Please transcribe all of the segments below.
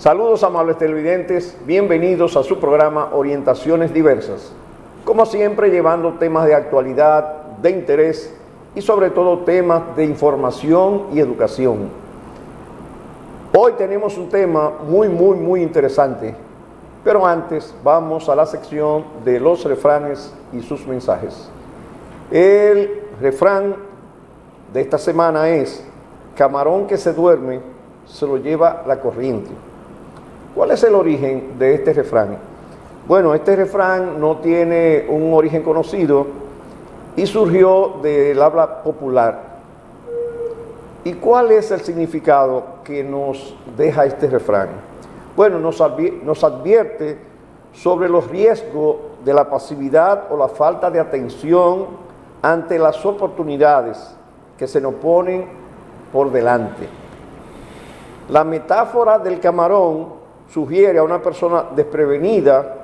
Saludos, amables televidentes, bienvenidos a su programa Orientaciones Diversas. Como siempre, llevando temas de actualidad, de interés y sobre todo temas de información y educación. Hoy tenemos un tema muy interesante, pero antes vamos a la sección de los refranes y sus mensajes. El refrán de esta semana es: camarón que se duerme se lo lleva la corriente. ¿Cuál es el origen de este refrán? Bueno, este refrán no tiene un origen conocido y surgió del habla popular. ¿Y cuál es el significado que nos deja este refrán? Bueno, nos advierte sobre los riesgos de la pasividad o la falta de atención ante las oportunidades que se nos ponen por delante. La metáfora del camarón sugiere a una persona desprevenida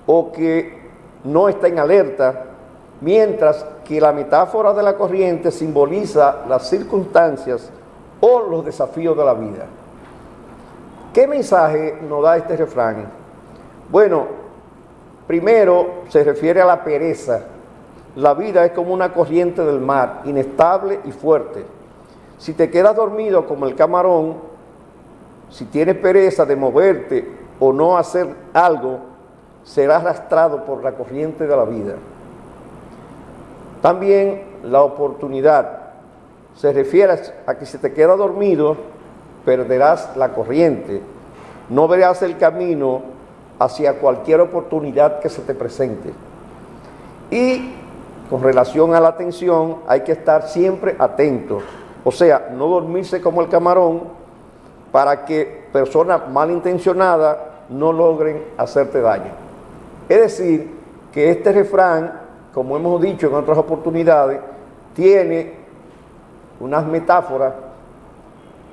o que no está en alerta, mientras que la metáfora de la corriente simboliza las circunstancias o los desafíos de la vida. ¿Qué mensaje nos da este refrán? Bueno, primero se refiere a la pereza. La vida es como una corriente del mar, inestable y fuerte. Si te quedas dormido como el camarón, si tienes pereza de moverte o no hacer algo, serás arrastrado por la corriente de la vida. También la oportunidad se refiere a que si te quedas dormido, perderás la corriente. No verás el camino hacia cualquier oportunidad que se te presente. Y con relación a la atención, hay que estar siempre atento. O sea, no dormirse como el camarón, para que personas malintencionadas no logren hacerte daño. Es decir, que este refrán, como hemos dicho en otras oportunidades, tiene unas metáforas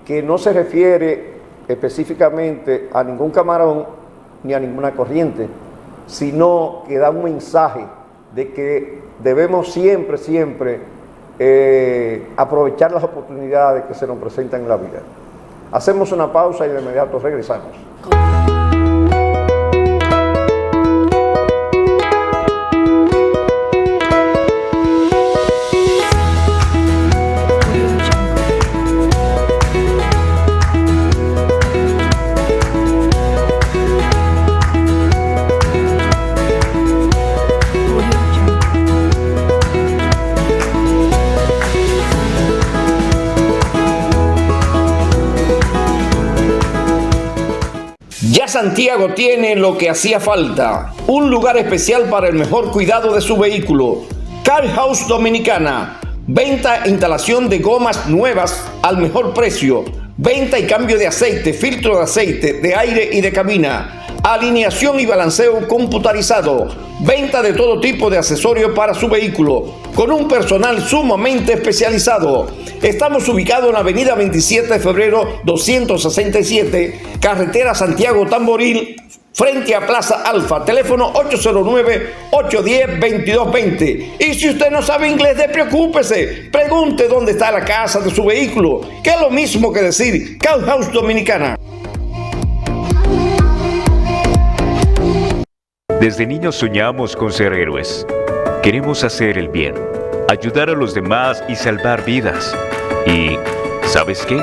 que no se refiere específicamente a ningún camarón ni a ninguna corriente, sino que da un mensaje de que debemos siempre aprovechar las oportunidades que se nos presentan en la vida. Hacemos una pausa y de inmediato regresamos. Ya Santiago tiene lo que hacía falta, un lugar especial para el mejor cuidado de su vehículo. Car House Dominicana, venta e instalación de gomas nuevas al mejor precio, venta y cambio de aceite, filtro de aceite, de aire y de cabina, alineación y balanceo computarizado, venta de todo tipo de accesorios para su vehículo, con un personal sumamente especializado. Estamos ubicados en la avenida 27 de febrero 267, carretera Santiago Tamboril, frente a Plaza Alfa, teléfono 809-810-2220. Y si usted no sabe inglés, despreocúpese, pregunte dónde está la casa de su vehículo, que es lo mismo que decir Car House Dominicana. Desde niños soñamos con ser héroes. Queremos hacer el bien, ayudar a los demás y salvar vidas. Y, ¿sabes qué?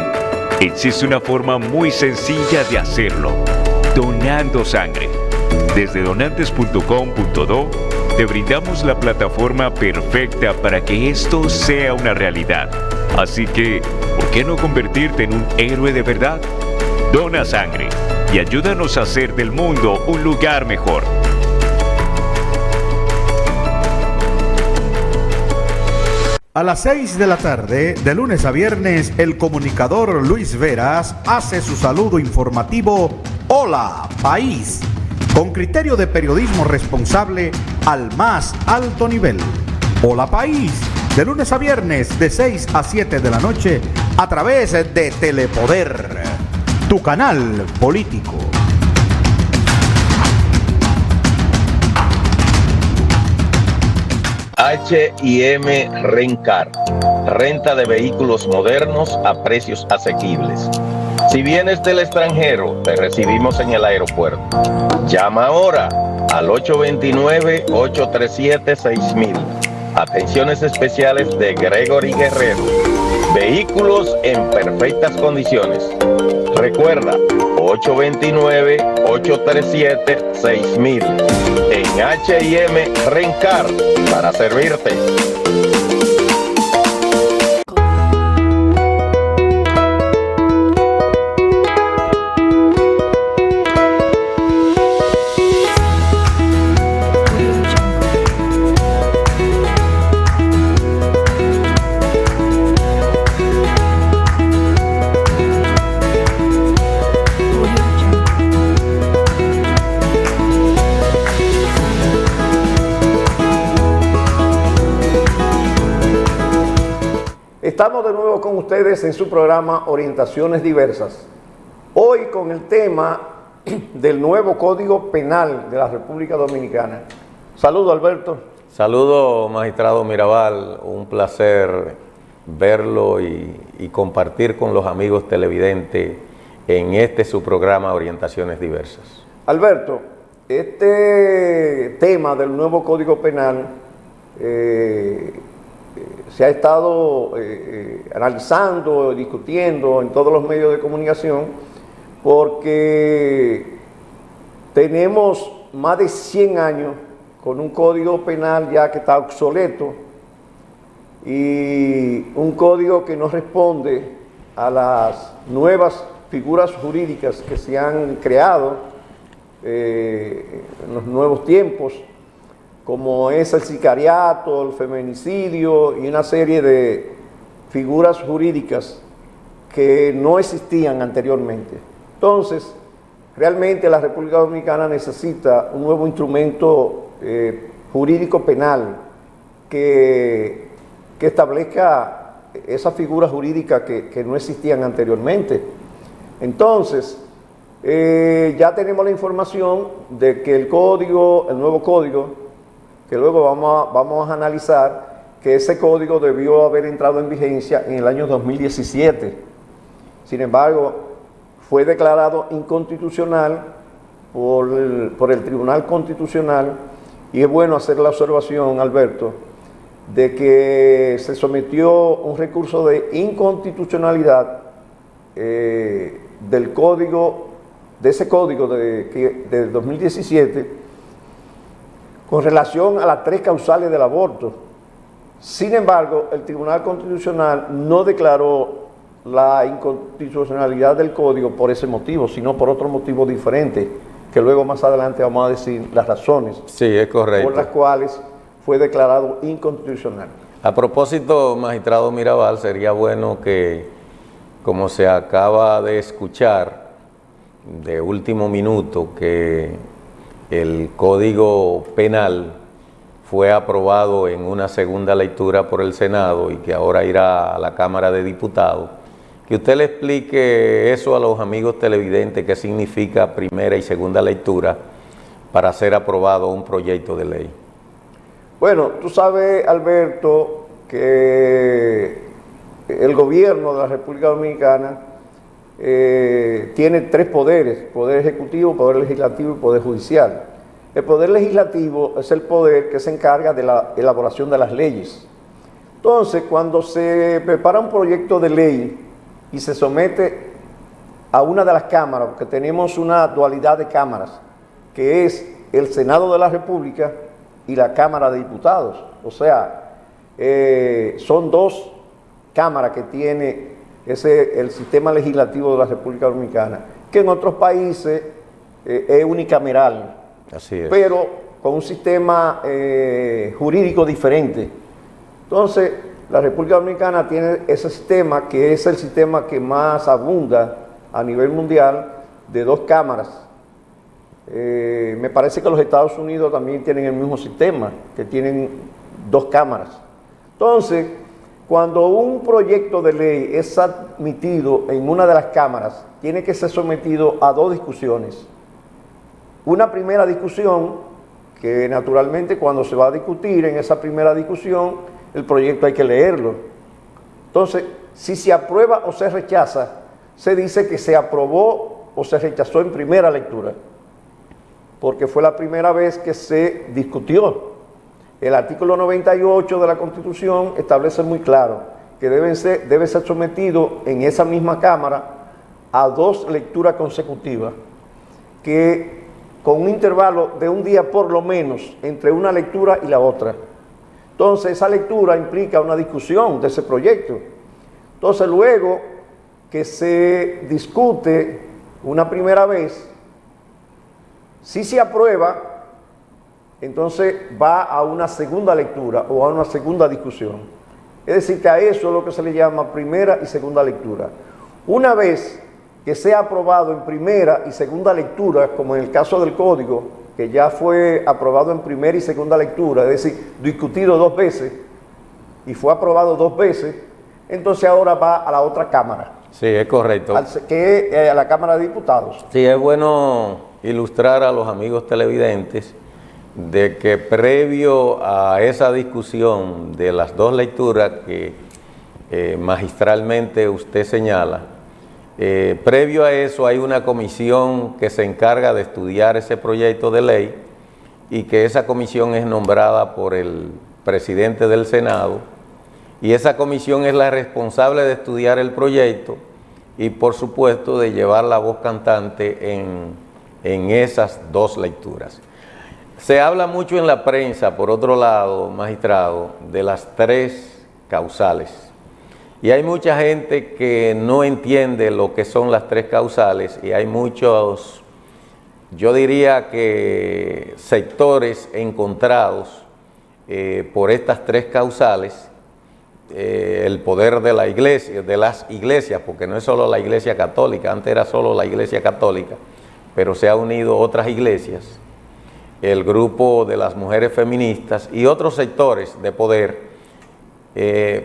Existe una forma muy sencilla de hacerlo: donando sangre. Desde donantes.com.do te brindamos la plataforma perfecta para que esto sea una realidad. Así que, ¿por qué no convertirte en un héroe de verdad? Dona sangre y ayúdanos a hacer del mundo un lugar mejor. A las 6 de la tarde, de lunes a viernes, el comunicador Luis Veras hace su saludo informativo Hola País, con criterio de periodismo responsable al más alto nivel. Hola País, de lunes a viernes, de 6 a 7 de la noche, a través de Telepoder, tu canal político. H&M Rencar, renta de vehículos modernos a precios asequibles. Si vienes del extranjero, te recibimos en el aeropuerto. Llama ahora al 829-837-6000. Atenciones especiales de Gregory Guerrero. Vehículos en perfectas condiciones. Recuerda, 829-837-6000. En H&M Rencar, para servirte. Estamos de nuevo con ustedes en su programa Orientaciones Diversas. Hoy con el tema del nuevo Código Penal de la República Dominicana. Saludos, Alberto. Saludos, magistrado Mirabal. Un placer verlo y compartir con los amigos televidentes en su programa Orientaciones Diversas. Alberto, este tema del nuevo Código Penal se ha estado analizando, discutiendo en todos los medios de comunicación, porque tenemos más de 100 años con un código penal ya que está obsoleto y un código que no responde a las nuevas figuras jurídicas que se han creado en los nuevos tiempos, como es el sicariato, el feminicidio y una serie de figuras jurídicas que no existían anteriormente. Entonces, realmente la República Dominicana necesita un nuevo instrumento jurídico penal que establezca esas figuras jurídicas que no existían anteriormente. Entonces, ya tenemos la información de que el nuevo código, que luego vamos a analizar, que ese código debió haber entrado en vigencia en el año 2017. Sin embargo, fue declarado inconstitucional por el Tribunal Constitucional, y es bueno hacer la observación, Alberto, de que se sometió un recurso de inconstitucionalidad del código, de ese código de 2017, con relación a las 3 causales del aborto. Sin embargo, el Tribunal Constitucional no declaró la inconstitucionalidad del código por ese motivo, sino por otro motivo diferente, que luego más adelante vamos a decir las razones. Sí, es correcto. Por las cuales fue declarado inconstitucional. A propósito, magistrado Mirabal, sería bueno que, como se acaba de escuchar de último minuto, que el Código Penal fue aprobado en una segunda lectura por el Senado y que ahora irá a la Cámara de Diputados, que usted le explique eso a los amigos televidentes, qué significa primera y segunda lectura para ser aprobado un proyecto de ley. Bueno, tú sabes, Alberto, que el gobierno de la República Dominicana tiene 3 poderes: poder ejecutivo, poder legislativo y poder judicial. El poder legislativo es el poder que se encarga de la elaboración de las leyes. Entonces, cuando se prepara un proyecto de ley y se somete a una de las cámaras, porque tenemos una dualidad de cámaras, que es el Senado de la República y la Cámara de Diputados. O sea, son 2 cámaras que tiene el sistema legislativo de la República Dominicana, que en otros países es unicameral. Así es. Pero con un sistema jurídico diferente. Entonces, la República Dominicana tiene ese sistema, que es el sistema que más abunda a nivel mundial, de 2 cámaras. Me parece que los Estados Unidos también tienen el mismo sistema, que tienen 2 cámaras. Entonces, cuando un proyecto de ley es admitido en una de las cámaras, tiene que ser sometido a 2 discusiones. Una primera discusión, que naturalmente cuando se va a discutir en esa primera discusión, el proyecto hay que leerlo. Entonces, si se aprueba o se rechaza, se dice que se aprobó o se rechazó en primera lectura, porque fue la primera vez que se discutió. El artículo 98 de la Constitución establece muy claro que debe ser sometido en esa misma Cámara a 2 lecturas consecutivas, que con un intervalo de un día por lo menos entre una lectura y la otra. Entonces esa lectura implica una discusión de ese proyecto. Entonces luego que se discute una primera vez, si se aprueba, entonces va a una segunda lectura o a una segunda discusión. Es decir, que a eso es lo que se le llama primera y segunda lectura. Una vez que sea aprobado en primera y segunda lectura, como en el caso del código, que ya fue aprobado en primera y segunda lectura, es decir, discutido 2 veces y fue aprobado 2 veces, entonces ahora va a la otra Cámara. Sí, es correcto. Que es a la Cámara de Diputados. Sí, es bueno ilustrar a los amigos televidentes de que previo a esa discusión de las 2 lecturas que magistralmente usted señala, previo a eso hay una comisión que se encarga de estudiar ese proyecto de ley y que esa comisión es nombrada por el presidente del Senado, y esa comisión es la responsable de estudiar el proyecto y por supuesto de llevar la voz cantante en esas 2 lecturas. Se habla mucho en la prensa, por otro lado, magistrado, de las 3 causales. Y hay mucha gente que no entiende lo que son las 3 causales y hay muchos, yo diría que sectores encontrados por estas 3 causales. El poder de la iglesia, de las iglesias, porque no es solo la iglesia católica, antes era solo la iglesia católica, pero se han unido otras iglesias, el grupo de las mujeres feministas y otros sectores de poder.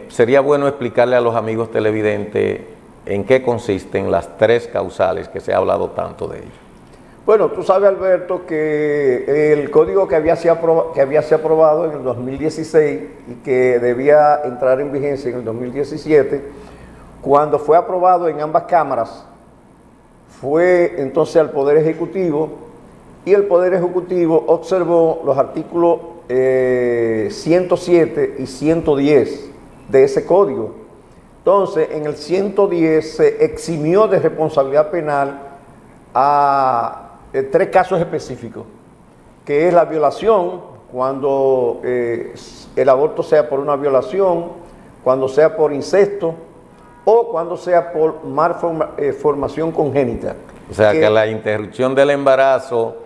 Sería bueno explicarle a los amigos televidentes en qué consisten las 3 causales que se ha hablado tanto de ellas. Bueno, tú sabes, Alberto, que el código que había sido aprobado en el 2016 y que debía entrar en vigencia en el 2017, cuando fue aprobado en ambas cámaras, fue entonces al Poder Ejecutivo, y el Poder Ejecutivo observó los artículos 107 y 110 de ese código. Entonces, en el 110 se eximió de responsabilidad penal a 3 casos específicos, que es la violación, cuando el aborto sea por una violación, cuando sea por incesto o cuando sea por malformación congénita. O sea, que la interrupción del embarazo,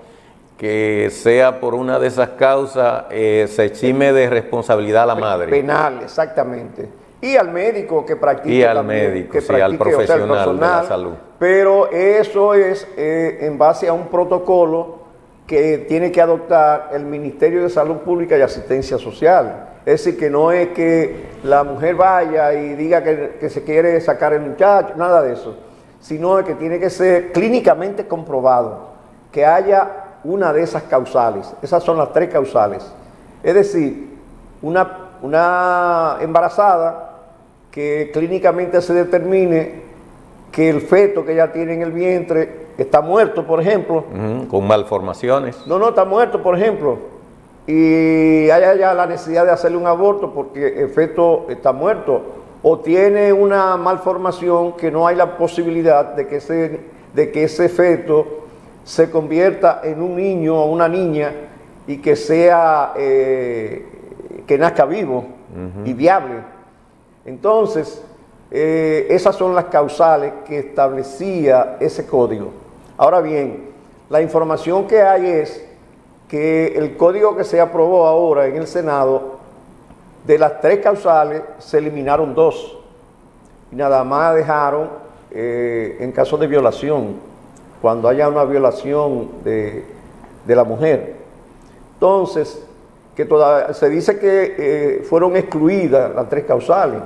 que sea por una de esas causas, se exime de responsabilidad a la madre. Penal, exactamente. Y al médico que practique. Y al también, médico, que sí, practique, al profesional, o sea, de la salud. Pero eso es en base a un protocolo que tiene que adoptar el Ministerio de Salud Pública y Asistencia Social. Es decir, que no es que la mujer vaya y diga que se quiere sacar el muchacho, nada de eso, sino que tiene que ser clínicamente comprobado que haya una de esas causales. Esas son las 3 causales. Es decir, una embarazada que clínicamente se determine que el feto que ella tiene en el vientre está muerto, por ejemplo. Con malformaciones. No, está muerto, por ejemplo. Y haya ya la necesidad de hacerle un aborto porque el feto está muerto. O tiene una malformación que no hay la posibilidad de que ese feto se convierta en un niño o una niña y que sea, que nazca vivo y viable. Entonces, esas son las causales que establecía ese código. Ahora bien, la información que hay es que el código que se aprobó ahora en el Senado, de las 3 causales se eliminaron 2 y nada más dejaron en caso de violación, cuando haya una violación de la mujer. Entonces, que se dice que fueron excluidas las 3 causales.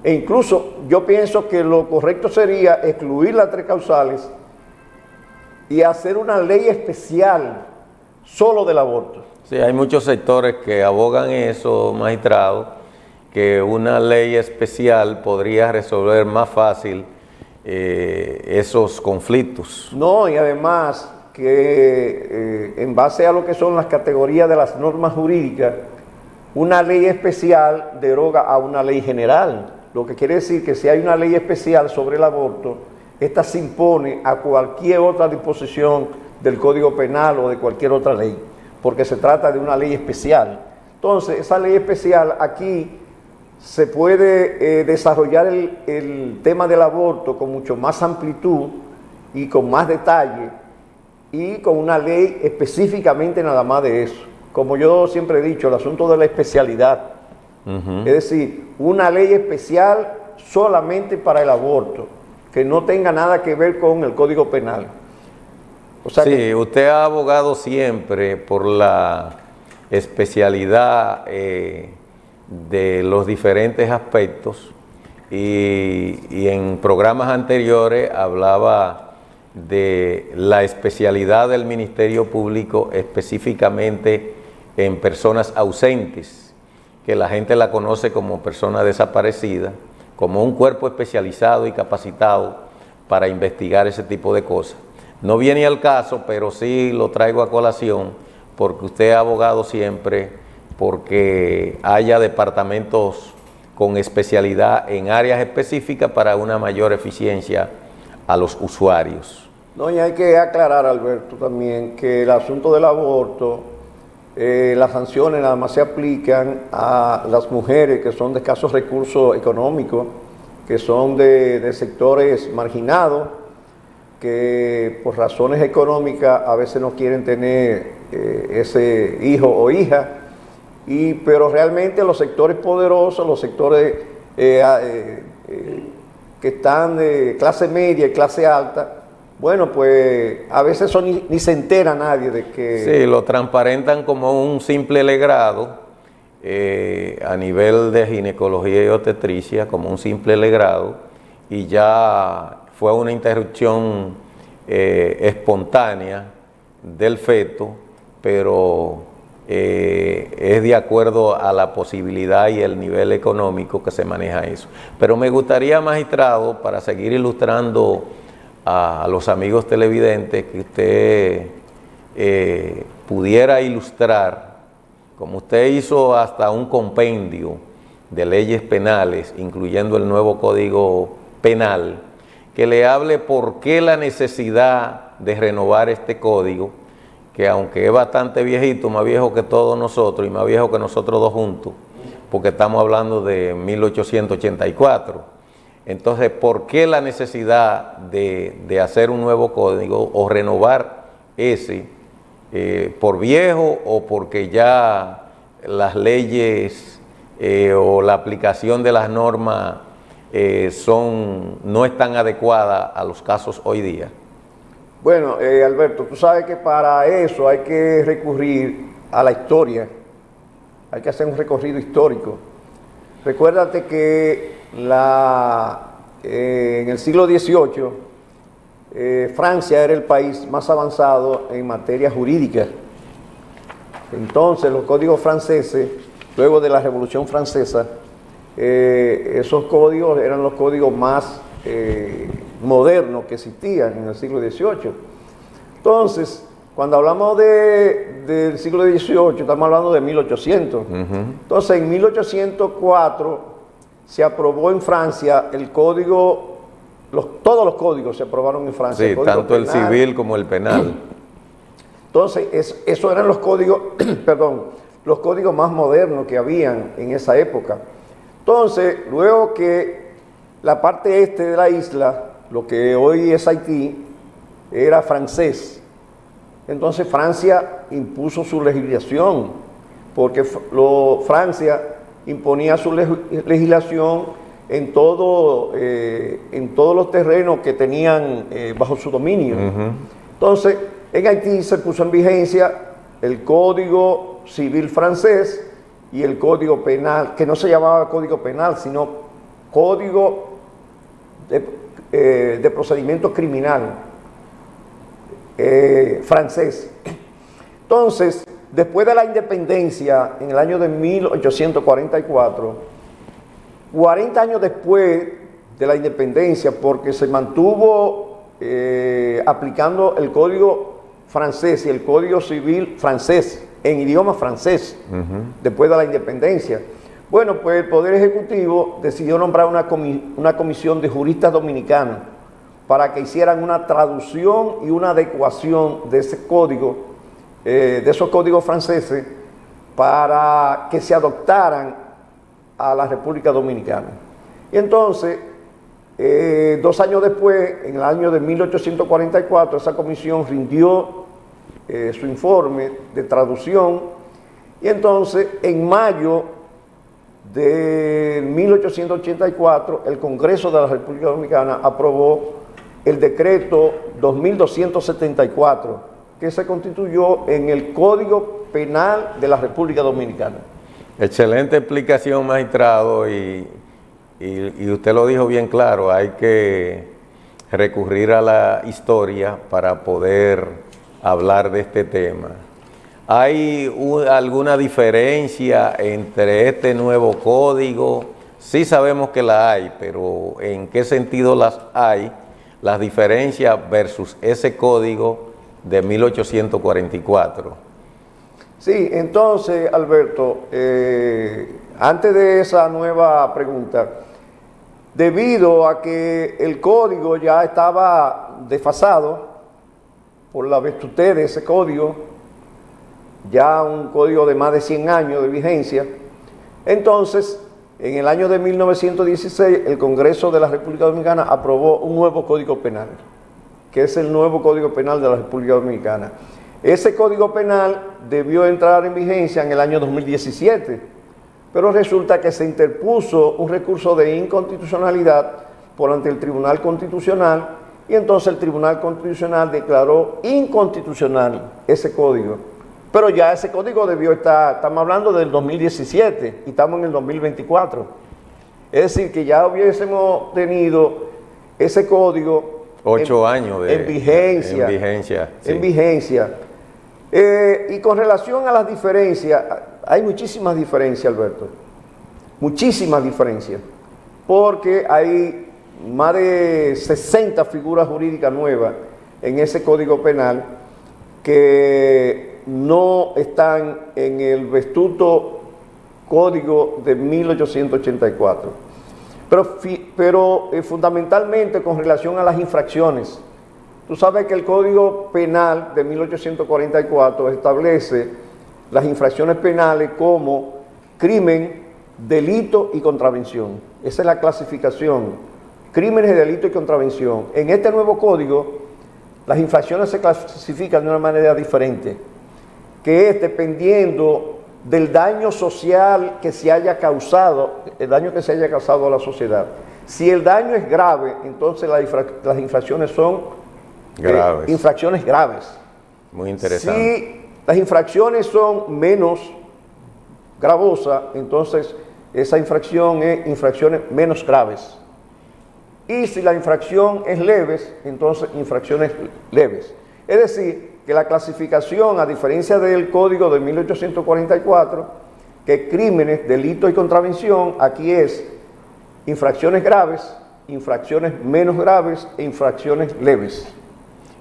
E incluso yo pienso que lo correcto sería excluir las 3 causales y hacer una ley especial solo del aborto. Sí, hay muchos sectores que abogan eso, magistrado, que una ley especial podría resolver más fácil esos conflictos. No, y además que en base a lo que son las categorías de las normas jurídicas, una ley especial deroga a una ley general, lo que quiere decir que si hay una ley especial sobre el aborto, esta se impone a cualquier otra disposición del Código Penal o de cualquier otra ley, porque se trata de una ley especial. Entonces, esa ley especial aquí se puede desarrollar el tema del aborto con mucho más amplitud y con más detalle y con una ley específicamente nada más de eso. Como yo siempre he dicho, el asunto de la especialidad. Es decir, una ley especial solamente para el aborto, que no tenga nada que ver con el Código Penal. O sea sí, usted ha abogado siempre por la especialidad de los diferentes aspectos y en programas anteriores hablaba de la especialidad del Ministerio Público específicamente en personas ausentes, que la gente la conoce como persona desaparecida, como un cuerpo especializado y capacitado para investigar ese tipo de cosas. No viene al caso, pero sí lo traigo a colación porque usted ha abogado siempre porque haya departamentos con especialidad en áreas específicas para una mayor eficiencia a los usuarios. No, y hay que aclarar, Alberto, también que el asunto del aborto, las sanciones nada más se aplican a las mujeres que son de escasos recursos económicos, que son de sectores marginados, que por razones económicas a veces no quieren tener ese hijo o hija, pero realmente los sectores poderosos, los sectores que están de clase media y clase alta, bueno, pues a veces ni se entera nadie de que... Sí, lo transparentan como un simple legrado a nivel de ginecología y obstetricia, como un simple legrado, y ya fue una interrupción espontánea del feto, pero es de acuerdo a la posibilidad y el nivel económico que se maneja eso. Pero me gustaría, magistrado, para seguir ilustrando a los amigos televidentes, que usted pudiera ilustrar, como usted hizo hasta un compendio de leyes penales, incluyendo el nuevo Código Penal, que le hable por qué la necesidad de renovar este código, que aunque es bastante viejito, más viejo que todos nosotros y más viejo que nosotros dos juntos, porque estamos hablando de 1884. Entonces, ¿por qué la necesidad de hacer un nuevo código o renovar ese por viejo o porque ya las leyes o la aplicación de las normas no están adecuadas a los casos hoy día? Bueno, Alberto, tú sabes que para eso hay que recurrir a la historia, hay que hacer un recorrido histórico. Recuérdate que en el siglo XVIII Francia era el país más avanzado en materia jurídica. Entonces los códigos franceses, luego de la Revolución Francesa, esos códigos eran los códigos más modernos que existían en el siglo XVIII. Entonces, cuando hablamos del siglo XVIII, estamos hablando de 1800. Entonces, en 1804 se aprobó en Francia el código, todos los códigos se aprobaron en Francia. Sí, tanto el civil como el penal. Entonces, esos eran los códigos, perdón, los códigos más modernos que habían en esa época. Entonces, luego que la parte este de la isla, lo que hoy es Haití, era francés. Entonces Francia impuso su legislación, porque Francia imponía su legislación en todos los terrenos que tenían bajo su dominio. Entonces, en Haití se puso en vigencia el Código Civil francés y el Código Penal, que no se llamaba Código Penal, sino Código de Procedimiento Criminal francés. Entonces, después de la independencia, en el año de 1844, 40 años después de la independencia, porque se mantuvo aplicando el código francés y el código civil francés, en idioma francés, después de la independencia. Bueno, pues el Poder Ejecutivo decidió nombrar una comisión de juristas dominicanos para que hicieran una traducción y una adecuación de ese código, de esos códigos franceses, para que se adoptaran a la República Dominicana. Y entonces, 2 años después, en el año de 1844, esa comisión rindió su informe de traducción, y entonces, en mayo de 1884, el Congreso de la República Dominicana aprobó el decreto 2274, que se constituyó en el Código Penal de la República Dominicana. Excelente explicación, magistrado, y usted lo dijo bien claro, hay que recurrir a la historia para poder hablar de este tema. ¿Hay alguna diferencia entre este nuevo código? Sí sabemos que la hay, pero ¿en qué sentido las hay? Las diferencias versus ese código de 1844. Sí, entonces, Alberto, antes de esa nueva pregunta, debido a que el código ya estaba desfasado por la virtutez de ese código, ya un código de más de 100 años de vigencia, entonces, en el año de 1916, el Congreso de la República Dominicana aprobó un nuevo Código Penal, que es el nuevo Código Penal de la República Dominicana. Ese Código Penal debió entrar en vigencia en el año 2017, pero resulta que se interpuso un recurso de inconstitucionalidad por ante el Tribunal Constitucional, y entonces el Tribunal Constitucional declaró inconstitucional ese código. Pero ya ese código debió estar, estamos hablando del 2017 y estamos en el 2024. Es decir, que ya hubiésemos tenido ese código 8 años en vigencia. En vigencia. Sí. En vigencia. Y con relación a las diferencias, hay muchísimas diferencias, Alberto. Muchísimas diferencias. Porque hay más de 60 figuras jurídicas nuevas en ese Código Penal que no están en el vestusto Código de 1884. Pero fundamentalmente con relación a las infracciones. Tú sabes que el Código Penal de 1844 establece las infracciones penales como crimen, delito y contravención. Esa es la clasificación. Crímenes, delito y contravención. En este nuevo código, las infracciones se clasifican de una manera diferente, que es dependiendo del daño social que se haya causado, el daño que se haya causado a la sociedad. Si el daño es grave, entonces las infracciones son graves. Infracciones graves. Muy interesante. Si las infracciones son menos gravosas, entonces esa infracción es infracciones menos graves. Y si la infracción es leves, entonces infracciones leves. Es decir, que la clasificación, a diferencia del Código de 1844, que crímenes, delitos y contravención, aquí es infracciones graves, infracciones menos graves e infracciones leves.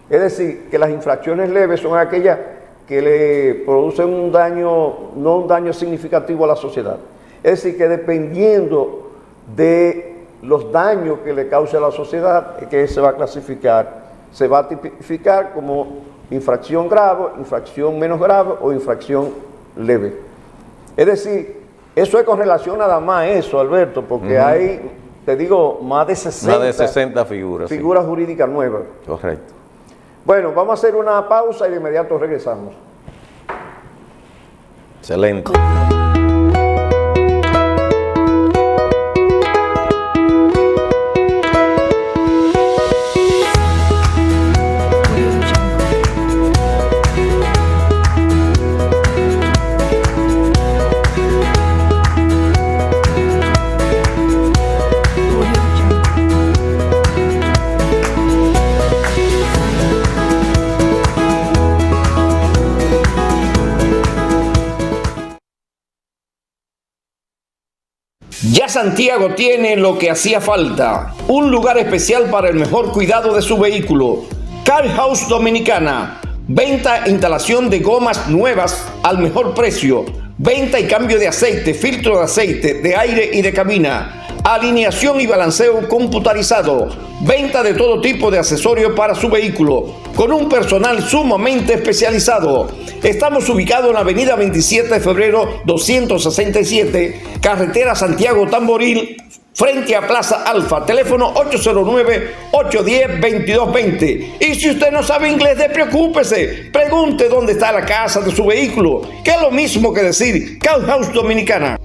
Es decir, que las infracciones leves son aquellas que le producen un daño, no un daño significativo a la sociedad. Es decir, que dependiendo de los daños que le cause a la sociedad, que se va a clasificar, se va a tipificar como infracción grave, infracción menos grave o infracción leve. Es decir, eso es con relación nada más a eso, Alberto, porque hay, te digo, más de 60 figuras jurídicas nuevas. Correcto. Bueno, vamos a hacer una pausa y de inmediato regresamos. Excelente. Santiago tiene lo que hacía falta, un lugar especial para el mejor cuidado de su vehículo. Car House Dominicana, venta e instalación de gomas nuevas al mejor precio, venta y cambio de aceite, filtro de aceite, de aire y de cabina, alineación y balanceo computarizado, venta de todo tipo de accesorios para su vehículo, con un personal sumamente especializado. Estamos ubicados en la avenida 27 de febrero 267, carretera Santiago Tamboril, frente a Plaza Alfa, teléfono 809-810-2220. Y si usted no sabe inglés, despreocúpese, pregunte dónde está la casa de su vehículo, que es lo mismo que decir Car House Dominicana.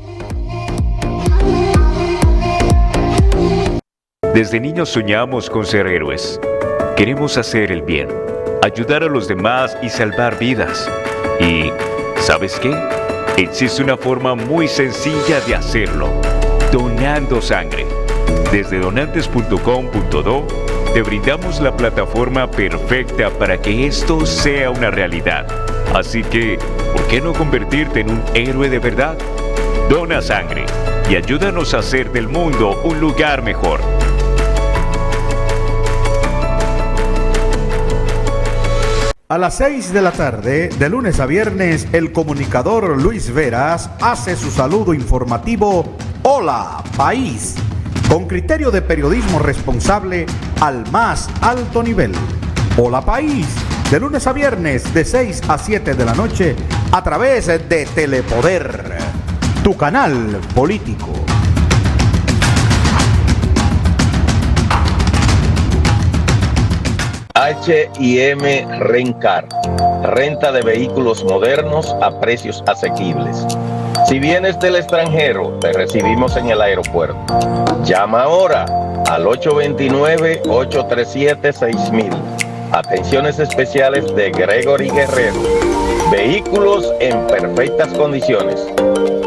Desde niños soñamos con ser héroes. Queremos hacer el bien, ayudar a los demás y salvar vidas. Y, ¿sabes qué? Existe una forma muy sencilla de hacerlo: donando sangre. Desde donantes.com.do te brindamos la plataforma perfecta para que esto sea una realidad. Así que, ¿por qué no convertirte en un héroe de verdad? Dona sangre y ayúdanos a hacer del mundo un lugar mejor. A las 6 de la tarde, de lunes a viernes, el comunicador Luis Veras hace su saludo informativo Hola País, con criterio de periodismo responsable al más alto nivel. Hola País, de lunes a viernes, de 6 a 7 de la noche, a través de Telepoder, tu canal político. H&M Rencar, renta de vehículos modernos a precios asequibles. Si vienes del extranjero, te recibimos en el aeropuerto. Llama ahora al 829-837-6000. Atenciones especiales de Gregory Guerrero. Vehículos en perfectas condiciones.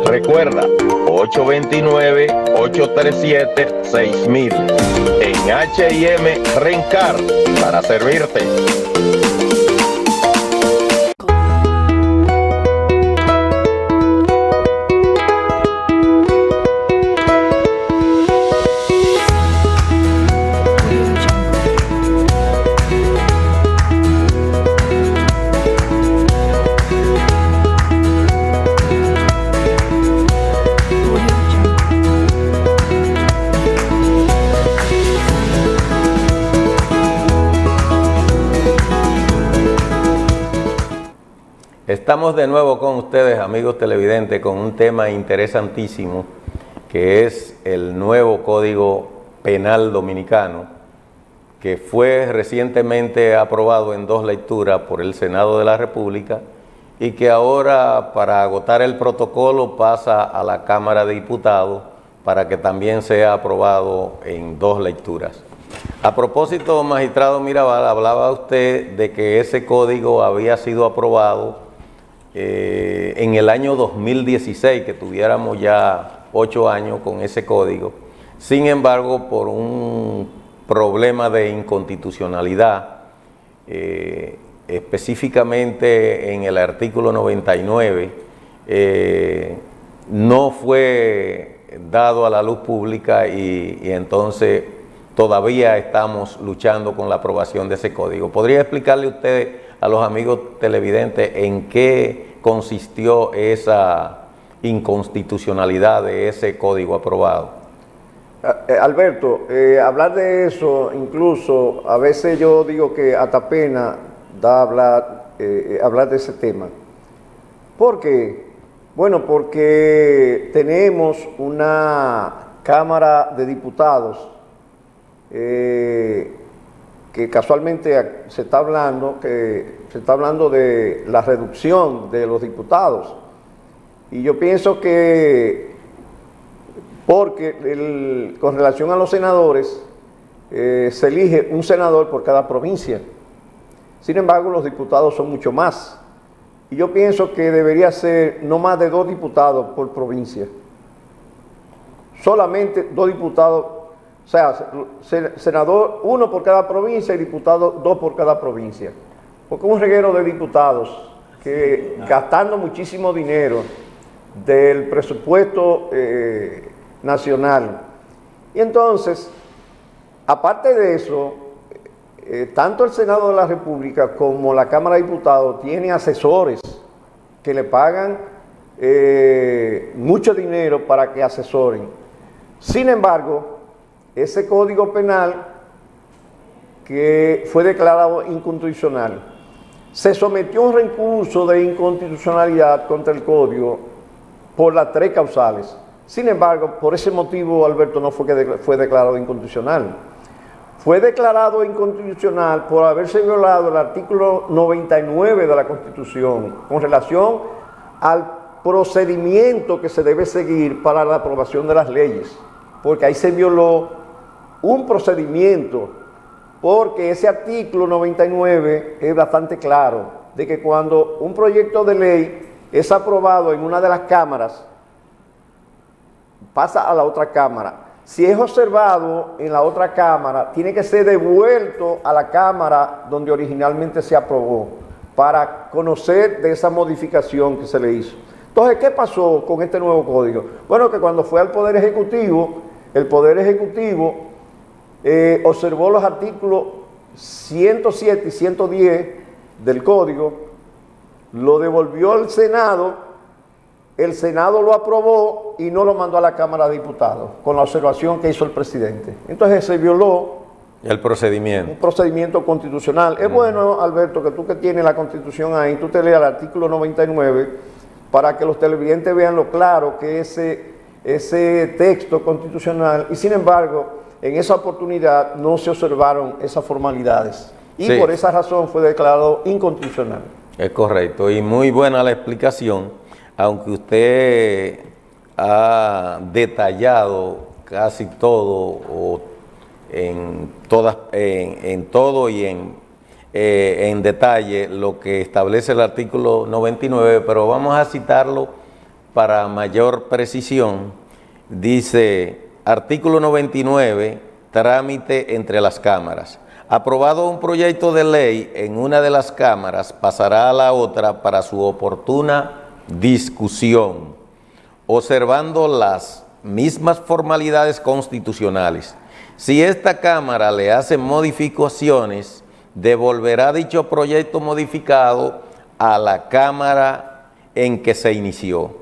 Recuerda, 829-837-6000. En H&M Rencar, para servirte. Estamos de nuevo con ustedes, amigos televidentes, con un tema interesantísimo que es el nuevo Código Penal Dominicano, que fue recientemente aprobado en 2 lecturas por el Senado de la República y que ahora, para agotar el protocolo, pasa a la Cámara de Diputados para que también sea aprobado en 2 lecturas. A propósito, magistrado Mirabal, hablaba usted de que ese código había sido aprobado en el año 2016, que tuviéramos ya 8 años con ese código. Sin embargo, por un problema de inconstitucionalidad, específicamente en el artículo 99, no fue dado a la luz pública y entonces todavía estamos luchando con la aprobación de ese código. ¿Podría explicarle usted a los amigos televidentes en qué consistió esa inconstitucionalidad de ese código aprobado? Alberto, hablar de eso, incluso a veces yo digo que hasta pena da hablar de ese tema. ¿Por qué? Bueno, porque tenemos una Cámara de Diputados que casualmente se está hablando de la reducción de los diputados, y yo pienso que porque con relación a los senadores se elige un senador por cada provincia, sin embargo los diputados son mucho más, y yo pienso que debería ser no más de 2 diputados por provincia, solamente 2 diputados. O sea, senador 1 por cada provincia y diputado 2 por cada provincia. Porque un reguero de diputados que gastando muchísimo dinero del presupuesto nacional. Y entonces, aparte de eso, tanto el Senado de la República como la Cámara de Diputados tiene asesores que le pagan mucho dinero para que asesoren. Sin embargo, ese Código Penal que fue declarado inconstitucional, se sometió a un recurso de inconstitucionalidad contra el Código por las 3 causales. Sin embargo, por ese motivo, Alberto, no fue que fue declarado inconstitucional. Fue declarado inconstitucional por haberse violado el artículo 99 de la Constitución con relación al procedimiento que se debe seguir para la aprobación de las leyes, porque ahí se violó un procedimiento, porque ese artículo 99 es bastante claro, de que cuando un proyecto de ley es aprobado en una de las cámaras, pasa a la otra cámara. Si es observado en la otra cámara, tiene que ser devuelto a la cámara donde originalmente se aprobó para conocer de esa modificación que se le hizo. Entonces, ¿qué pasó con este nuevo código? Bueno, que cuando fue al Poder Ejecutivo, el Poder Ejecutivo observó los artículos 107 y 110 del código, lo devolvió al Senado, el Senado lo aprobó y no lo mandó a la Cámara de Diputados, con la observación que hizo el presidente. Entonces se violó el procedimiento. Un procedimiento constitucional. Es bueno, Alberto, que tú que tienes la Constitución ahí, tú te leas el artículo 99 para que los televidentes vean lo claro que ese texto constitucional, y sin embargo, en esa oportunidad no se observaron esas formalidades. Y sí, por esa razón fue declarado inconstitucional. Es correcto, y muy buena la explicación. Aunque usted ha detallado casi todo, o en todo y en detalle lo que establece el artículo 99, pero vamos a citarlo para mayor precisión. Dice, artículo 99, trámite entre las cámaras. Aprobado un proyecto de ley en una de las cámaras, pasará a la otra para su oportuna discusión, observando las mismas formalidades constitucionales. Si esta Cámara le hace modificaciones, devolverá dicho proyecto modificado a la Cámara en que se inició,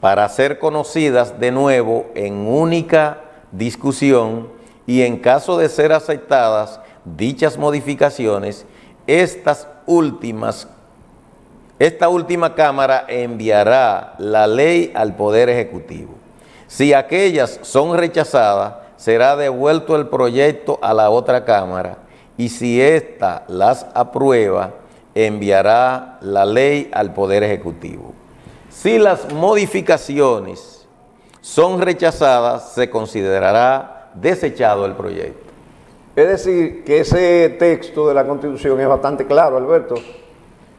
para ser conocidas de nuevo en única discusión, y en caso de ser aceptadas dichas modificaciones, esta última Cámara enviará la ley al Poder Ejecutivo. Si aquellas son rechazadas, será devuelto el proyecto a la otra Cámara, y si ésta las aprueba, enviará la ley al Poder Ejecutivo. Si las modificaciones son rechazadas, se considerará desechado el proyecto. Es decir, que ese texto de la Constitución es bastante claro, Alberto.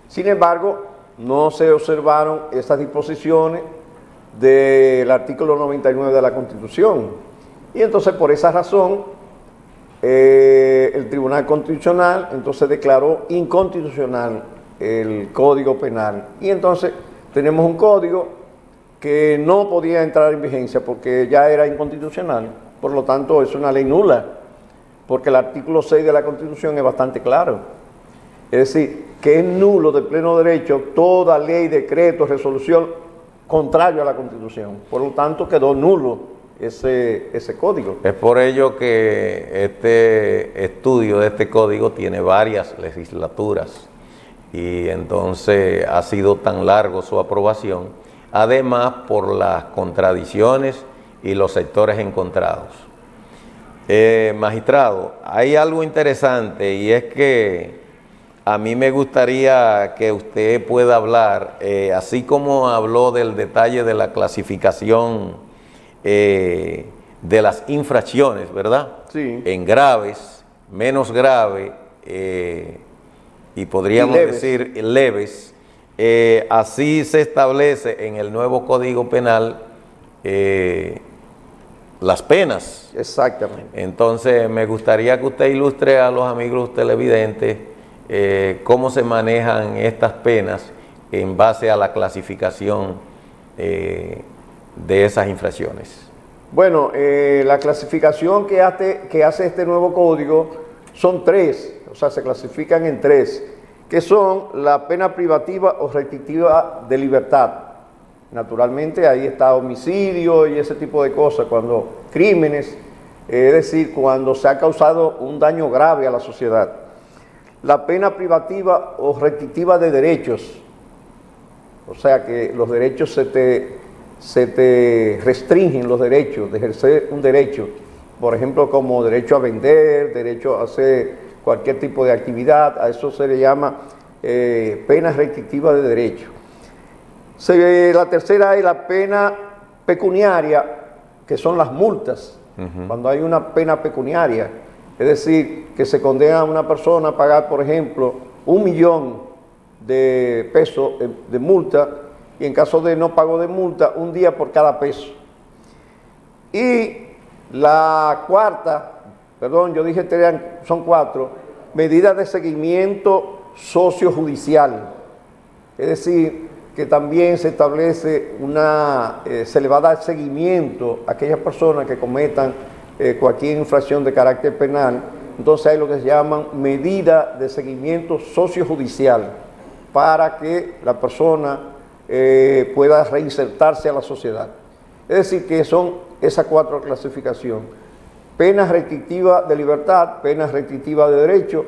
Sin embargo, no se observaron esas disposiciones del artículo 99 de la Constitución. Y entonces, por esa razón, el Tribunal Constitucional entonces declaró inconstitucional el Código Penal. Y entonces tenemos un código que no podía entrar en vigencia porque ya era inconstitucional. Por lo tanto, es una ley nula, porque el artículo 6 de la Constitución es bastante claro. Es decir, que es nulo de pleno derecho toda ley, decreto, resolución contrario a la Constitución. Por lo tanto, quedó nulo ese código. Es por ello que este estudio de este código tiene varias legislaturas, y entonces ha sido tan largo su aprobación, además por las contradicciones y los sectores encontrados. Magistrado, hay algo interesante, y es que a mí me gustaría que usted pueda hablar, así como habló del detalle de la clasificación de las infracciones, ¿verdad? Sí. En graves, menos grave, y podríamos decir leves. Así se establece en el nuevo Código Penal las penas. Exactamente. Entonces, me gustaría que usted ilustre a los amigos televidentes cómo se manejan estas penas en base a la clasificación de esas infracciones. Bueno, la clasificación que hace este nuevo código son tres, o sea, se clasifican en tres, que son la pena privativa o restrictiva de libertad. Naturalmente ahí está homicidio y ese tipo de cosas, cuando crímenes, es decir, cuando se ha causado un daño grave a la sociedad. La pena privativa o restrictiva de derechos, o sea que los derechos se te restringen los derechos de ejercer un derecho, por ejemplo, como derecho a vender, derecho a hacer cualquier tipo de actividad, a eso se le llama pena restrictiva de derecho. La tercera es la pena pecuniaria, que son las multas, cuando hay una pena pecuniaria, es decir, que se condena a una persona a pagar, por ejemplo, 1 millón de pesos de multa, y en caso de no pago de multa, 1 día por cada peso. Y la cuarta, perdón, yo dije son 4, medidas de seguimiento sociojudicial, es decir, que también se establece se le va a dar seguimiento a aquellas personas que cometan cualquier infracción de carácter penal. Entonces hay lo que se llaman medidas de seguimiento sociojudicial para que la persona pueda reinsertarse a la sociedad. Es decir, que son esas 4 clasificaciones: pena restrictiva de libertad, pena restrictiva de derecho,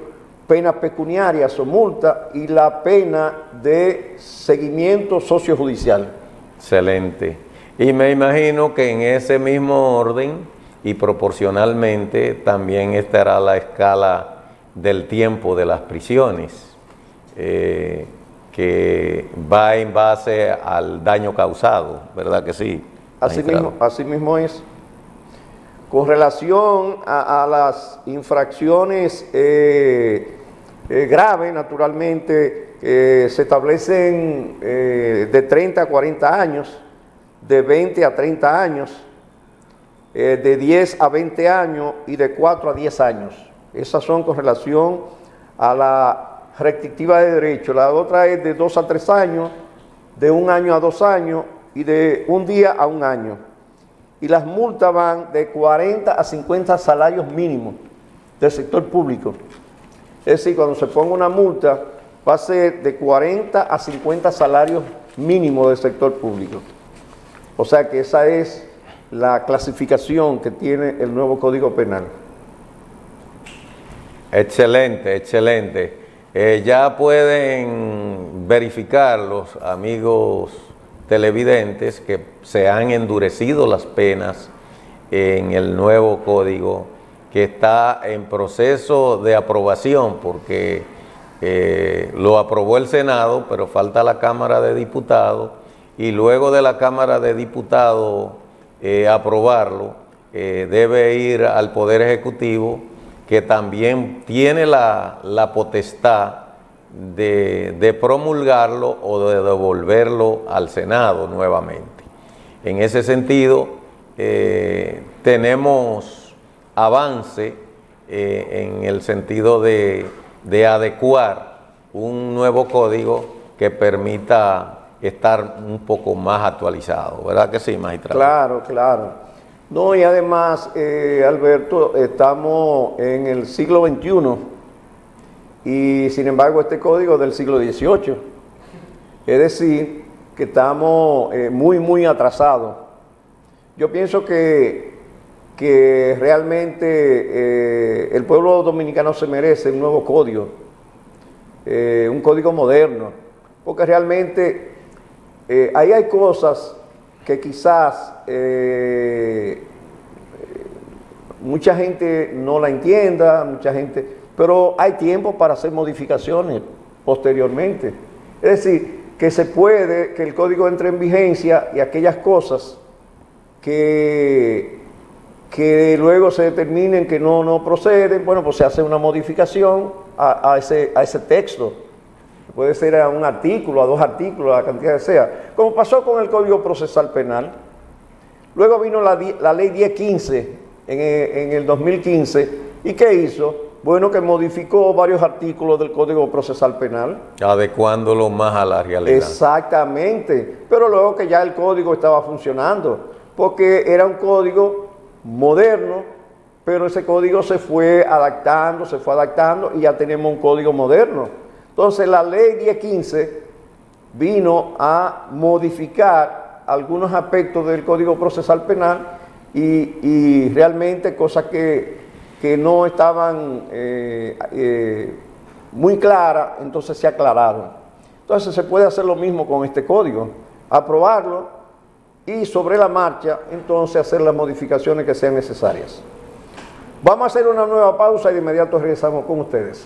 penas pecuniarias o multa y la pena de seguimiento sociojudicial. Excelente. Y me imagino que en ese mismo orden y proporcionalmente también estará la escala del tiempo de las prisiones, que va en base al daño causado, ¿verdad que sí? Así mismo es. Con relación a las infracciones graves, naturalmente, se establecen de 30 a 40 años, de 20 a 30 años, de 10 a 20 años y de 4 a 10 años. Esas son con relación a la restrictiva de derecho. La otra es de 2 a 3 años, de 1 año a 2 años y de 1 día a 1 año. Y las multas van de 40 a 50 salarios mínimos del sector público. Es decir, cuando se ponga una multa, va a ser de 40 a 50 salarios mínimos del sector público. O sea que esa es la clasificación que tiene el nuevo Código Penal. Excelente, excelente. Ya pueden verificar los amigos televidentes que se han endurecido las penas en el nuevo código, que está en proceso de aprobación, porque lo aprobó el Senado, pero falta la Cámara de Diputados, y luego de la Cámara de Diputados aprobarlo, debe ir al Poder Ejecutivo, que también tiene la potestad de promulgarlo o de devolverlo al Senado nuevamente. En ese sentido, tenemos avance en el sentido de adecuar un nuevo código que permita estar un poco más actualizado, ¿verdad que sí, magistrado? Claro, claro. No, y además, Alberto, estamos en el siglo XXI y sin embargo este código es del siglo XVIII. Es decir, que estamos muy atrasados. Yo pienso que realmente el pueblo dominicano se merece un nuevo código, un código moderno, porque realmente ahí hay cosas que quizás mucha gente no la entienda, pero hay tiempo para hacer modificaciones posteriormente. Es decir, que se puede, que el código entre en vigencia y aquellas cosas que luego se determinen que no proceden, bueno, pues se hace una modificación a ese texto. Puede ser a un artículo, a 2 artículos, a la cantidad que sea, como pasó con el Código Procesal Penal. Luego vino la ley 1015 en el 2015, ¿y qué hizo? Bueno, que modificó varios artículos del Código Procesal Penal. Adecuándolo más a la realidad. Exactamente, pero luego que ya el código estaba funcionando. porque era un código moderno, pero ese código se fue adaptando y ya tenemos un código moderno. Entonces la ley 1015 vino a modificar algunos aspectos del Código Procesal Penal y realmente cosas que no estaban muy claras, entonces se aclararon. Entonces se puede hacer lo mismo con este código, aprobarlo y sobre la marcha entonces hacer las modificaciones que sean necesarias. Vamos a hacer una nueva pausa y de inmediato regresamos con ustedes.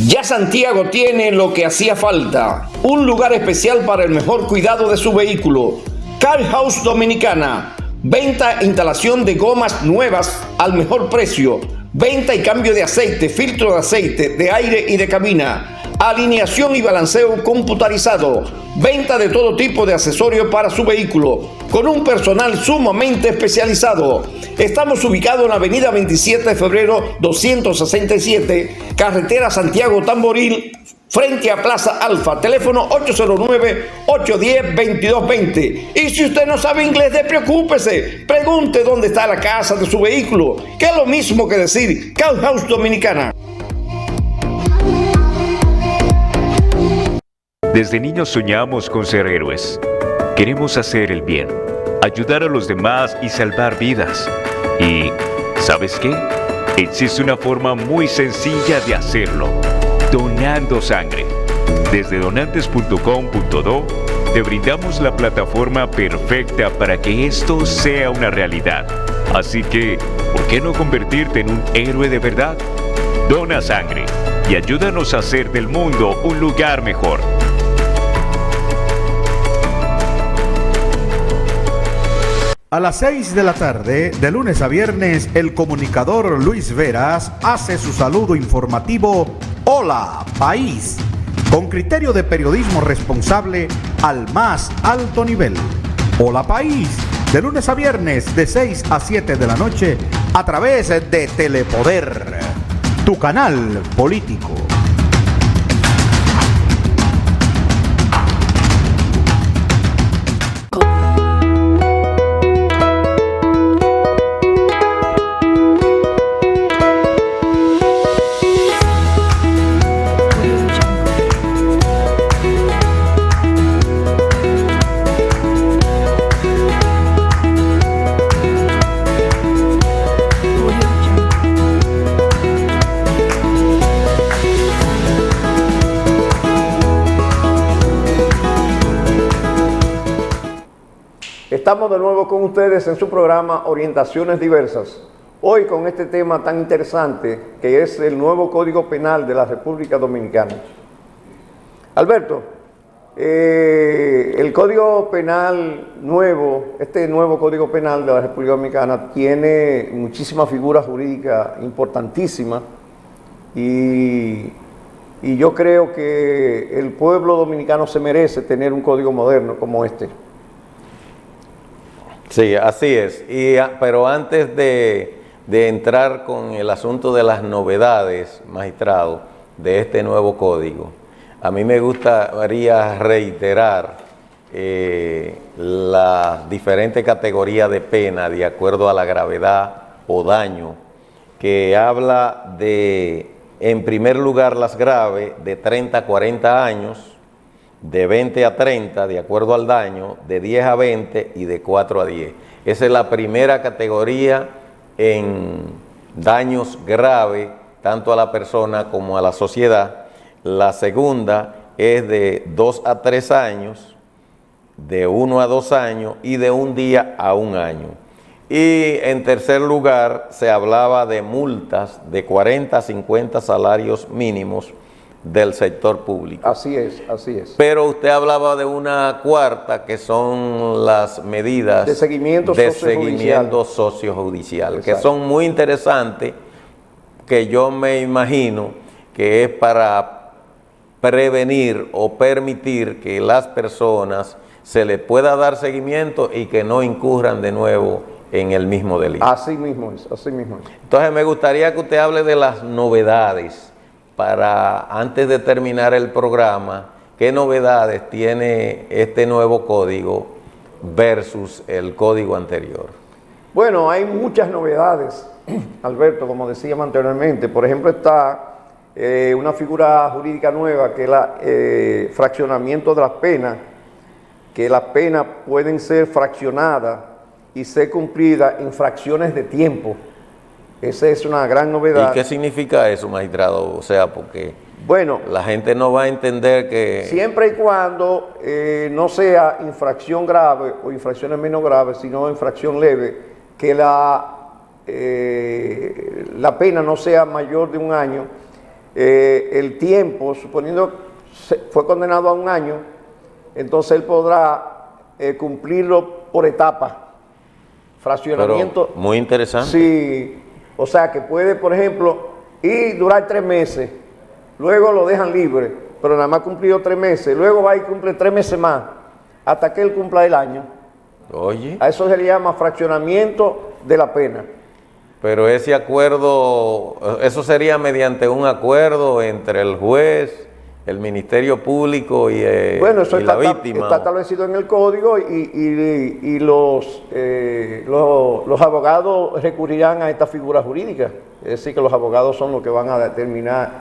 Ya Santiago tiene lo que hacía falta, un lugar especial para el mejor cuidado de su vehículo. Car House Dominicana, venta e instalación de gomas nuevas al mejor precio, venta y cambio de aceite, filtro de aceite, de aire y de cabina, alineación y balanceo computarizado, venta de todo tipo de accesorios para su vehículo, con un personal sumamente especializado. Estamos ubicados en la avenida 27 de febrero 267, carretera Santiago Tamboril, frente a Plaza Alfa, teléfono 809-810-2220. Y si usted no sabe inglés, despreocúpese, pregunte dónde está la casa de su vehículo, que es lo mismo que decir Car House Dominicana. Desde niños soñamos con ser héroes. Queremos hacer el bien, ayudar a los demás y salvar vidas. Y, ¿sabes qué? Existe una forma muy sencilla de hacerlo: donando sangre. Desde donantes.com.do te brindamos la plataforma perfecta para que esto sea una realidad. Así que, ¿por qué no convertirte en un héroe de verdad? Dona sangre y ayúdanos a hacer del mundo un lugar mejor. A las 6 de la tarde, de lunes a viernes, el comunicador Luis Veras hace su saludo informativo Hola País, con criterio de periodismo responsable al más alto nivel. Hola País, de lunes a viernes, de 6 a 7 de la noche, a través de Telepoder, tu canal político. Estamos de nuevo con ustedes en su programa Orientaciones Diversas. Hoy con este tema tan interesante que es el nuevo Código Penal de la República Dominicana. Alberto, el Código Penal nuevo, este nuevo Código Penal de la República Dominicana tiene muchísimas figuras jurídicas importantísimas y yo creo que el pueblo dominicano se merece tener un código moderno como este. Sí, así es. Pero antes de entrar con el asunto de las novedades, magistrado, de este nuevo código, a mí me gustaría reiterar las diferentes categorías de pena de acuerdo a la gravedad o daño, que habla de, en primer lugar, las graves de 30 a 40 años, de 20 a 30 de acuerdo al daño, de 10 a 20 y de 4 a 10. Esa es la primera categoría en daños graves, tanto a la persona como a la sociedad. La segunda es de 2 a 3 años, de 1 a 2 años y de 1 día a 1 año. Y en tercer lugar se hablaba de multas de 40 a 50 salarios mínimos del sector público. Así es, así es. Pero usted hablaba de una cuarta, que son las medidas De seguimiento sociojudicial, que Exacto. son muy interesantes, que yo me imagino que es para prevenir o permitir que las personas se les pueda dar seguimiento y que no incurran de nuevo en el mismo delito. Así mismo es, así mismo es. Entonces me gustaría que usted hable de las novedades para, antes de terminar el programa, qué novedades tiene este nuevo código versus el código anterior. Bueno, hay muchas novedades, Alberto, como decíamos anteriormente. Por ejemplo, está una figura jurídica nueva que es el fraccionamiento de las penas, que las penas pueden ser fraccionadas y ser cumplidas en fracciones de tiempo. Esa es una gran novedad. ¿Y qué significa eso, magistrado? O sea, porque bueno, la gente no va a entender que... siempre y cuando no sea infracción grave o infracciones menos graves, sino infracción leve, que la pena no sea mayor de 1 año, el tiempo, suponiendo fue condenado a 1 año, entonces él podrá cumplirlo por etapas. Fraccionamiento. Pero muy interesante. Sí, o sea que puede, por ejemplo, ir durar 3 meses, luego lo dejan libre, pero nada más cumplido 3 meses, luego va y cumple 3 meses más, hasta que él cumpla el año. Oye. A eso se le llama fraccionamiento de la pena. Pero ese acuerdo, eso sería mediante un acuerdo entre el juez, el Ministerio Público y Bueno, eso la víctima. está establecido en el código y los abogados recurrirán a esta figura jurídica. Es decir, que los abogados son los que van a determinar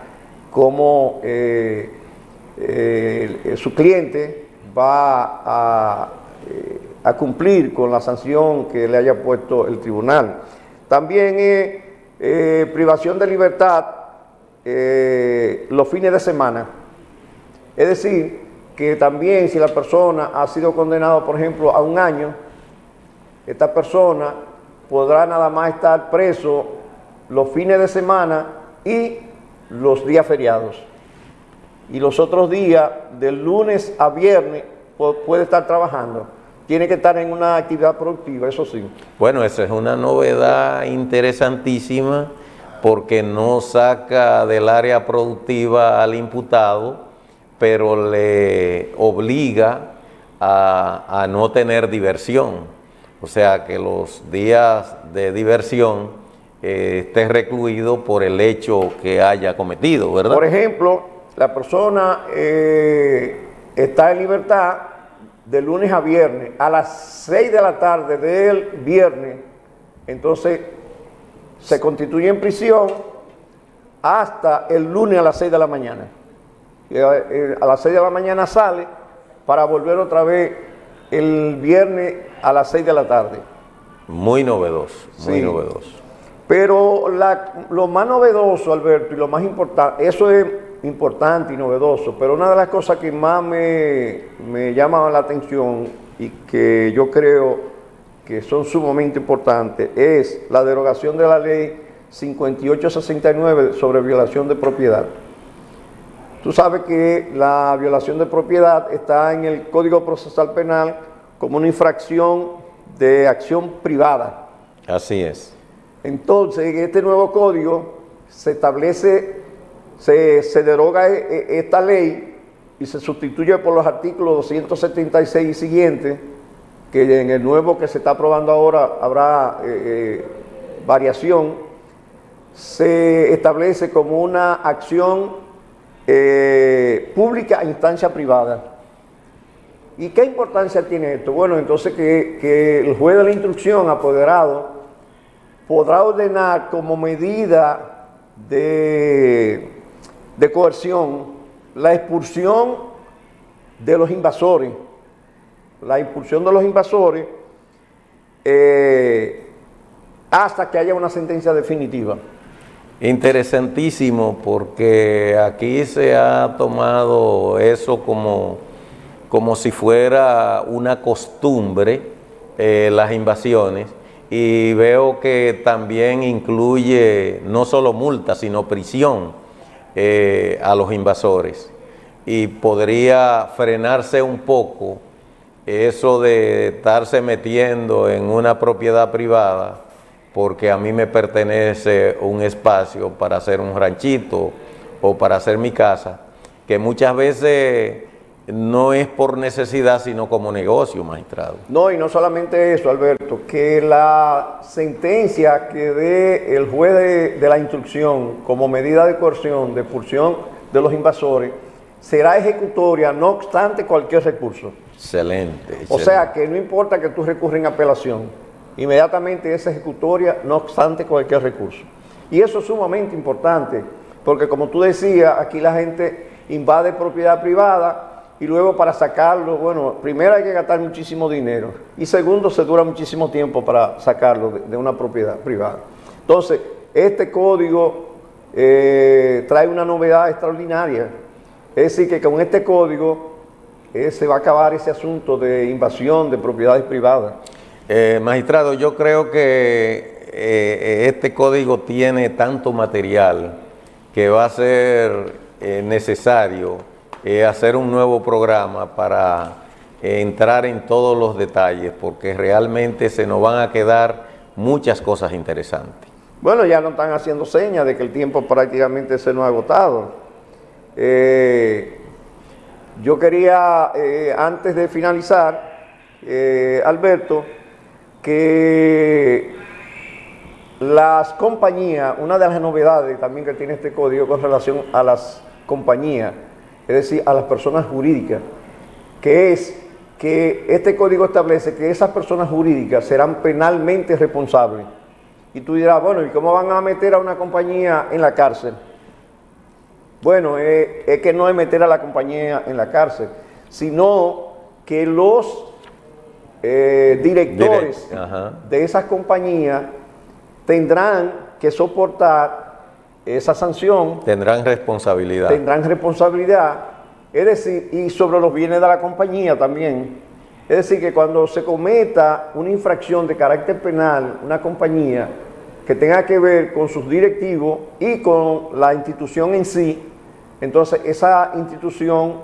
cómo su cliente va a cumplir con la sanción que le haya puesto el tribunal. También privación de libertad los fines de semana. Es decir, que también si la persona ha sido condenada, por ejemplo, a 1 año, esta persona podrá nada más estar preso los fines de semana y los días feriados. Y los otros días, del lunes a viernes, puede estar trabajando. Tiene que estar en una actividad productiva, eso sí. Bueno, esa es una novedad interesantísima porque no saca del área productiva al imputado, pero le obliga a no tener diversión. O sea, que los días de diversión esté recluido por el hecho que haya cometido, ¿verdad? Por ejemplo, la persona está en libertad de lunes a viernes, a las 6 de la tarde del viernes, entonces se constituye en prisión hasta el lunes a las 6 de la mañana. Y a las 6 de la mañana sale para volver otra vez el viernes a las 6 de la tarde. Muy novedoso, muy Sí. novedoso. Pero lo más novedoso, Alberto, y lo más importante, eso es importante y novedoso, pero una de las cosas que más me llama la atención y que yo creo que son sumamente importantes es la derogación de la ley 5869 sobre violación de propiedad. Tú sabes que la violación de propiedad está en el Código Procesal Penal como una infracción de acción privada. Así es. Entonces, en este nuevo código se establece, se deroga esta ley y se sustituye por los artículos 276 y siguientes, que en el nuevo que se está aprobando ahora habrá variación. Se establece como una acción pública a instancia privada. ¿Y qué importancia tiene esto? Bueno, entonces que el juez de la instrucción apoderado podrá ordenar como medida de coerción la expulsión de los invasores, hasta que haya una sentencia definitiva. Interesantísimo, porque aquí se ha tomado eso como si fuera una costumbre, las invasiones, y veo que también incluye no solo multa, sino prisión. a los invasores y podría frenarse un poco eso de estarse metiendo en una propiedad privada porque a mí me pertenece un espacio para hacer un ranchito o para hacer mi casa, que muchas veces no es por necesidad, sino como negocio, magistrado. No, y no solamente eso, Alberto, que la sentencia que dé el juez de la instrucción como medida de coerción, de expulsión de los invasores, será ejecutoria, no obstante cualquier recurso. Excelente, excelente. O sea, que no importa que tú recurras en apelación, inmediatamente es ejecutoria, no obstante cualquier recurso. Y eso es sumamente importante, porque como tú decías, aquí la gente invade propiedad privada, y luego para sacarlo, bueno, primero hay que gastar muchísimo dinero y segundo se dura muchísimo tiempo para sacarlo de una propiedad privada. Entonces, este código trae una novedad extraordinaria. Es decir, que con este código se va a acabar ese asunto de invasión de propiedades privadas. Magistrado, yo creo que este código tiene tanto material que va a ser necesario hacer un nuevo programa para entrar en todos los detalles, porque realmente se nos van a quedar muchas cosas interesantes. Bueno, ya nos están haciendo señas de que el tiempo prácticamente se nos ha agotado. Yo quería, antes de finalizar, Alberto, que las compañías, una de las novedades también que tiene este código con relación a las compañías, es decir, a las personas jurídicas, que es que este código establece que esas personas jurídicas serán penalmente responsables. Y tú dirás, bueno, ¿y cómo van a meter a una compañía en la cárcel? Bueno, es que no es meter a la compañía en la cárcel, sino que los directores de esas compañías tendrán que soportar esa sanción. Tendrán responsabilidad. Tendrán responsabilidad, es decir, y sobre los bienes de la compañía también. Es decir, que cuando se cometa una infracción de carácter penal, una compañía que tenga que ver con sus directivos y con la institución en sí, entonces esa institución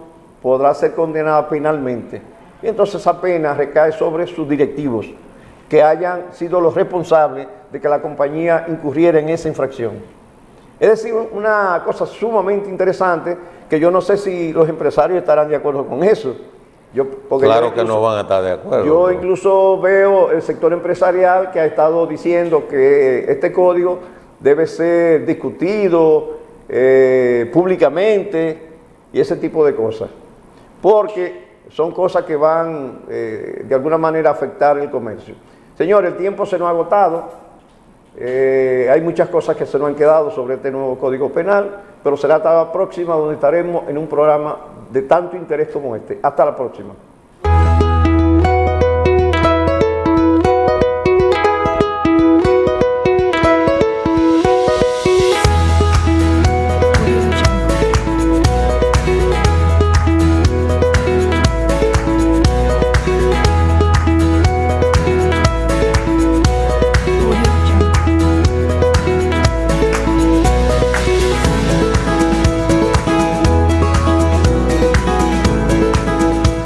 podrá ser condenada penalmente. Y entonces esa pena recae sobre sus directivos, que hayan sido los responsables de que la compañía incurriera en esa infracción. Es decir, una cosa sumamente interesante que yo no sé si los empresarios estarán de acuerdo con eso. Claro que no van a estar de acuerdo. Yo incluso veo el sector empresarial que ha estado diciendo que este código debe ser discutido públicamente y ese tipo de cosas. Porque son cosas que van de alguna manera a afectar el comercio. Señores, el tiempo se nos ha agotado. Hay muchas cosas que se nos han quedado sobre este nuevo Código Penal, pero será hasta la próxima, donde estaremos en un programa de tanto interés como este. Hasta la próxima.